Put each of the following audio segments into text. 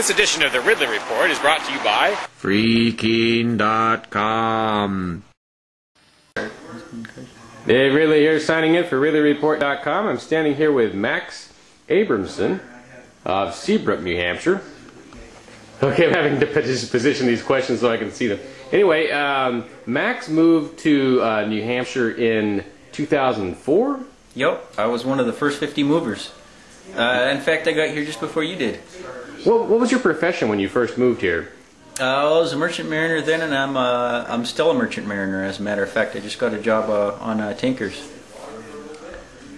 This edition of the Ridley Report is brought to you by Freaking.com. Dave Ridley here, signing in for ridleyreport.com. I'm standing here with Max Abramson of Seabrook, New Hampshire. Okay, I'm having to position these questions so I can see them. Anyway, Max moved to New Hampshire in 2004? Yep, I was one of the first 50 movers. In fact, I got here just before you did. What was your profession when you first moved here? I was a merchant mariner then, and I'm still a merchant mariner. As a matter of fact, I just got a job on tankers.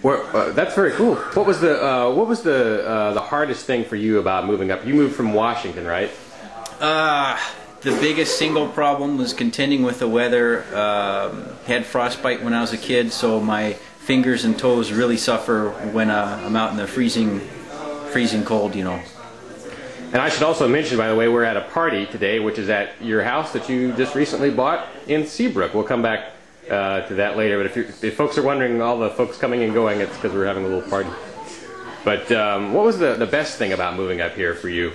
Well, that's very cool. What was the hardest thing for you about moving up? You moved from Washington, right? The biggest single problem was contending with the weather. Had frostbite when I was a kid, so my fingers and toes really suffer when I'm out in the freezing cold, you know. And I should also mention, by the way, we're at a party today, which is at your house that you just recently bought in Seabrook. We'll come back to that later. But if folks are wondering, all the folks coming and going, it's because we're having a little party. But what was the best thing about moving up here for you?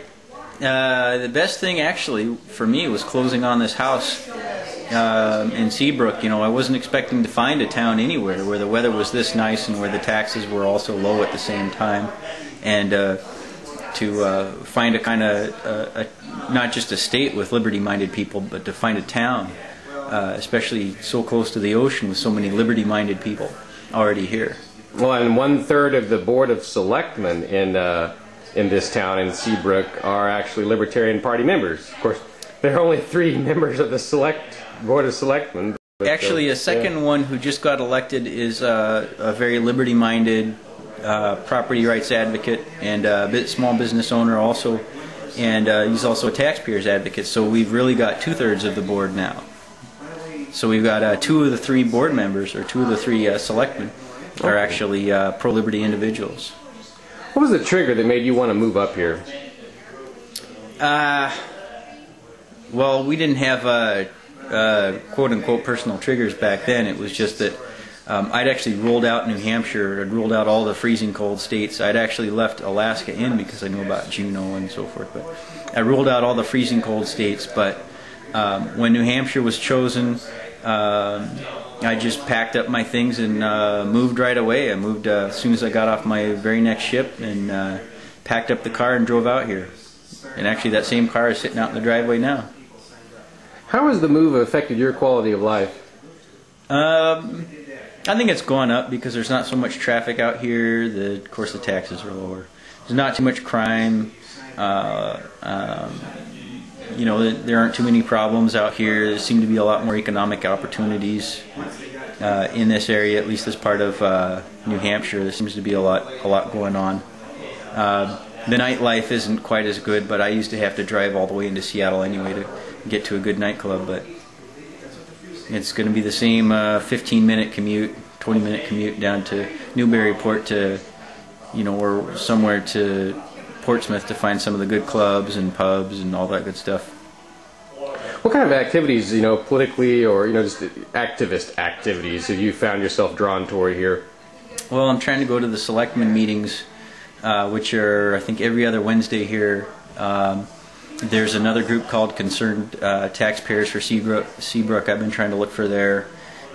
The best thing, actually, for me was closing on this house in Seabrook. You know, I wasn't expecting to find a town anywhere where the weather was this nice and where the taxes were also low at the same time. And to find a kind of, not just a state with liberty-minded people, but to find a town, especially so close to the ocean with so many liberty-minded people already here. Well, and 1/3 of the Board of Selectmen in this town in Seabrook are actually Libertarian Party members. Of course, there are only 3 members of the Board of Selectmen. But, actually, a second one who just got elected is a very liberty-minded property rights advocate and a small business owner also, and he's also a taxpayers advocate. So we've really got 2/3 of the board now. So we've got 2 of the 3 board members, or 2 of the 3 selectmen, are actually pro-liberty individuals. What was the trigger that made you want to move up here? Well, we didn't have quote-unquote personal triggers back then. It was just that I'd actually ruled out New Hampshire. I'd ruled out all the freezing cold states. I'd actually left Alaska in because I knew about Juneau and so forth. But I ruled out all the freezing cold states. But when New Hampshire was chosen, I just packed up my things and moved right away. I moved as soon as I got off my very next ship, and packed up the car and drove out here. And actually, that same car is sitting out in the driveway now. How has the move affected your quality of life? I think it's gone up because there's not so much traffic out here. Of course, the taxes are lower. There's not too much crime. You know, there aren't too many problems out here. There seem to be a lot more economic opportunities in this area, at least this part of New Hampshire. There seems to be a lot going on. The nightlife isn't quite as good, but I used to have to drive all the way into Seattle anyway to get to a good nightclub. But it's going to be the same 15-minute commute, 20-minute commute down to Newburyport to, you know, or somewhere to Portsmouth to find some of the good clubs and pubs and all that good stuff. What kind of activities, you know, politically or, you know, just activist activities have you found yourself drawn toward here? Well, I'm trying to go to the selectmen meetings, which are, I think, every other Wednesday here. There's another group called Concerned Taxpayers for Seabrook. I've been trying to look for their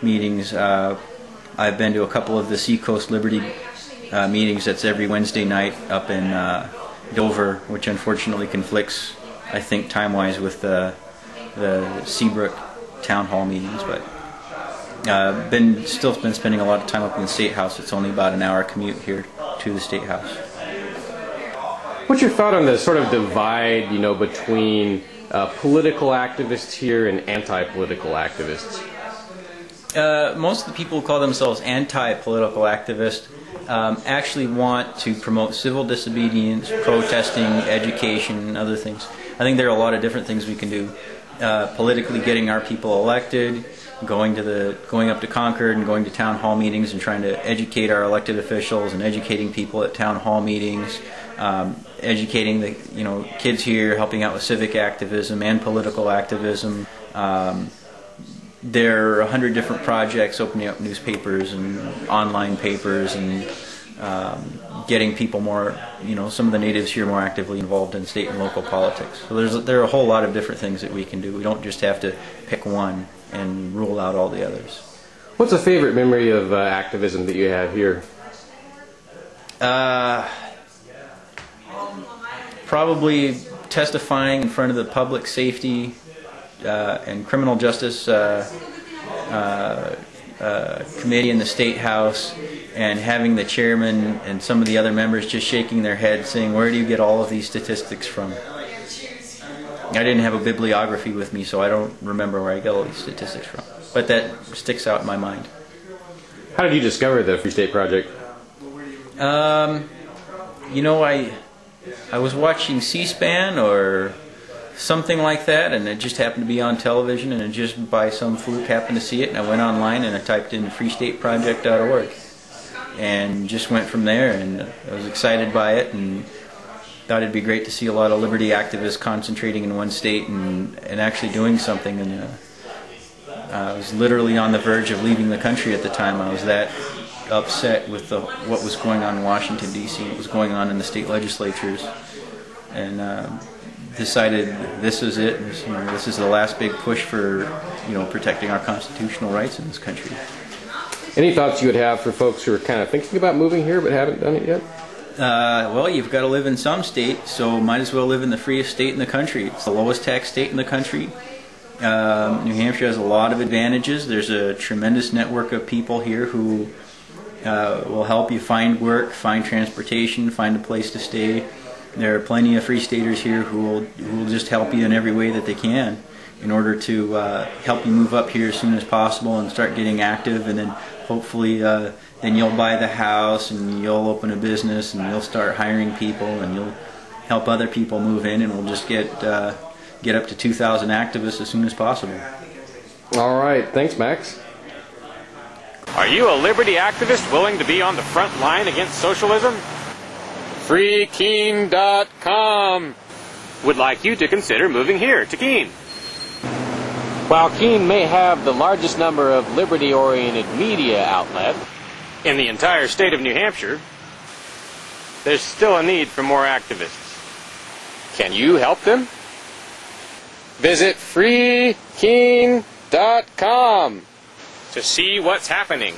meetings. I've been to a couple of the Seacoast Liberty meetings. That's every Wednesday night up in Dover, which unfortunately conflicts, I think, time-wise with the Seabrook town hall meetings. But still been spending a lot of time up in the State House. It's only about an hour commute here to the State House. What's your thought on the sort of divide, you know, between political activists here and anti-political activists? Most of the people who call themselves anti-political activists actually want to promote civil disobedience, protesting, education, and other things. I think there are a lot of different things we can do. Politically, getting our people elected, going up to Concord and going to town hall meetings and trying to educate our elected officials and educating people at town hall meetings, educating the kids here, helping out with civic activism and political activism. There are 100 different projects opening up newspapers and online papers and getting people more, some of the natives here more actively involved in state and local politics. So there are a whole lot of different things that we can do. We don't just have to pick one and rule out all the others. What's a favorite memory of activism that you have here? Probably testifying in front of the public safety and criminal justice committee in the State House, and having the chairman and some of the other members just shaking their heads saying, "Where do you get all of these statistics from?" I didn't have a bibliography with me, so I don't remember where I get all these statistics from. But that sticks out in my mind. How did you discover the Free State Project? I was watching C-SPAN or something like that, and it just happened to be on television, and I just by some fluke happened to see it, and I went online and I typed in freestateproject.org and just went from there, and I was excited by it and thought it'd be great to see a lot of liberty activists concentrating in one state and actually doing something. And I was literally on the verge of leaving the country at the time. I was that upset with what was going on in Washington, D.C., what was going on in the state legislatures, and decided this is it. This is the last big push for protecting our constitutional rights in this country. Any thoughts you would have for folks who are kind of thinking about moving here but haven't done it yet? Well, you've got to live in some state, so might as well live in the freest state in the country. It's the lowest tax state in the country. New Hampshire has a lot of advantages. There's a tremendous network of people here who will help you find work, find transportation, find a place to stay. There are plenty of free staters here who will just help you in every way that they can in order to help you move up here as soon as possible and start getting active, and then hopefully then you'll buy the house and you'll open a business and you'll start hiring people and you'll help other people move in, and we'll just get up to 2,000 activists as soon as possible. All right, thanks, Max. Are you a liberty activist willing to be on the front line against socialism? FreeKeene.com would like you to consider moving here to Keene. While Keene may have the largest number of liberty-oriented media outlets in the entire state of New Hampshire, there's still a need for more activists. Can you help them? Visit FreeKeene.com to see what's happening.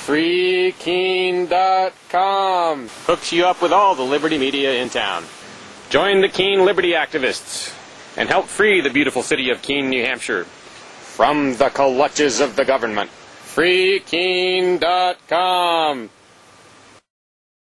FreeKeene.com hooks you up with all the liberty media in town. Join the Keene Liberty activists and help free the beautiful city of Keene, New Hampshire from the clutches of the government. FreeKeene.com